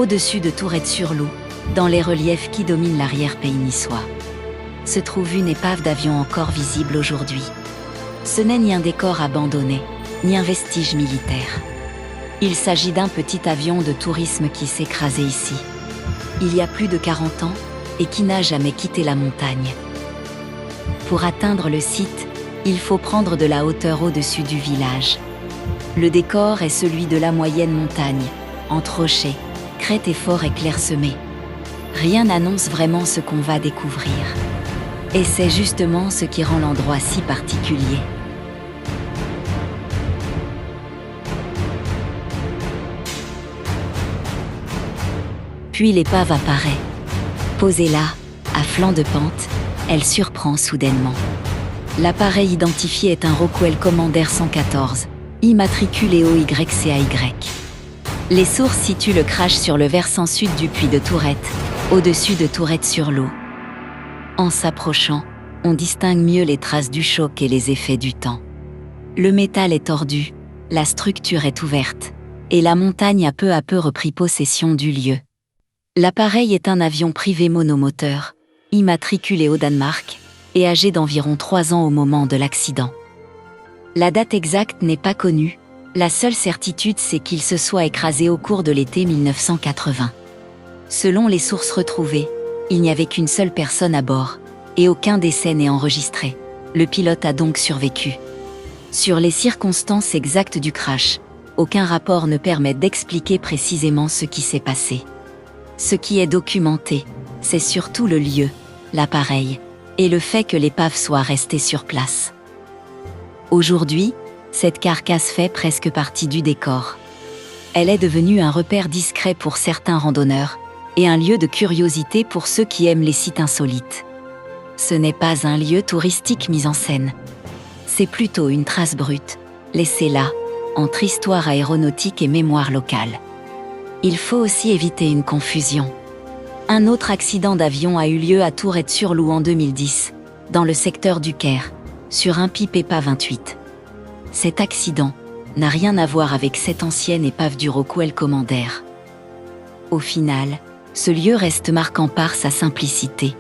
Au-dessus de Tourette-sur-Loup, dans les reliefs qui dominent l'arrière-pays niçois, se trouve une épave d'avion encore visible aujourd'hui. Ce n'est ni un décor abandonné, ni un vestige militaire. Il s'agit d'un petit avion de tourisme qui s'est écrasé ici, il y a plus de 40 ans, et qui n'a jamais quitté la montagne. Pour atteindre le site, il faut prendre de la hauteur au-dessus du village. Le décor est celui de la moyenne montagne, entre rochers, crêtes et forêts clairsemées. Rien n'annonce vraiment ce qu'on va découvrir. Et c'est justement ce qui rend l'endroit si particulier. Puis l'épave apparaît. Posée là, à flanc de pente, elle surprend soudainement. L'appareil identifié est un Rockwell Commander 114, immatriculé OYCAY. Les sources situent le crash sur le versant sud du puits de Tourette, au-dessus de Tourette-sur-Loup. En s'approchant, on distingue mieux les traces du choc et les effets du temps. Le métal est tordu, la structure est ouverte, et la montagne a peu à peu repris possession du lieu. L'appareil est un avion privé monomoteur, immatriculé au Danemark, et âgé d'environ 3 ans au moment de l'accident. La date exacte n'est pas connue, la seule certitude c'est qu'il se soit écrasé au cours de l'été 1980. Selon les sources retrouvées, il n'y avait qu'une seule personne à bord, et aucun décès n'est enregistré. Le pilote a donc survécu. Sur les circonstances exactes du crash, aucun rapport ne permet d'expliquer précisément ce qui s'est passé. Ce qui est documenté, c'est surtout le lieu, l'appareil, et le fait que l'épave soit restée sur place. Aujourd'hui, cette carcasse fait presque partie du décor. Elle est devenue un repère discret pour certains randonneurs, et un lieu de curiosité pour ceux qui aiment les sites insolites. Ce n'est pas un lieu touristique mis en scène. C'est plutôt une trace brute, laissée là, entre histoire aéronautique et mémoire locale. Il faut aussi éviter une confusion. Un autre accident d'avion a eu lieu à Tourette-sur-Loup en 2010, dans le secteur du Caire, sur un Pipa 28. Cet accident n'a rien à voir avec cette ancienne épave du Rockwell Commander. Au final, ce lieu reste marquant par sa simplicité.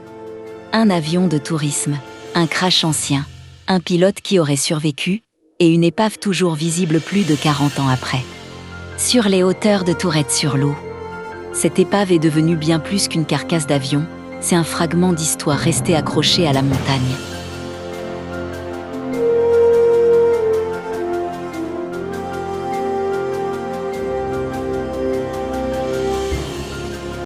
Un avion de tourisme, un crash ancien, un pilote qui aurait survécu, et une épave toujours visible plus de 40 ans après. Sur les hauteurs de Tourette-sur-Loup, cette épave est devenue bien plus qu'une carcasse d'avion, c'est un fragment d'histoire resté accroché à la montagne.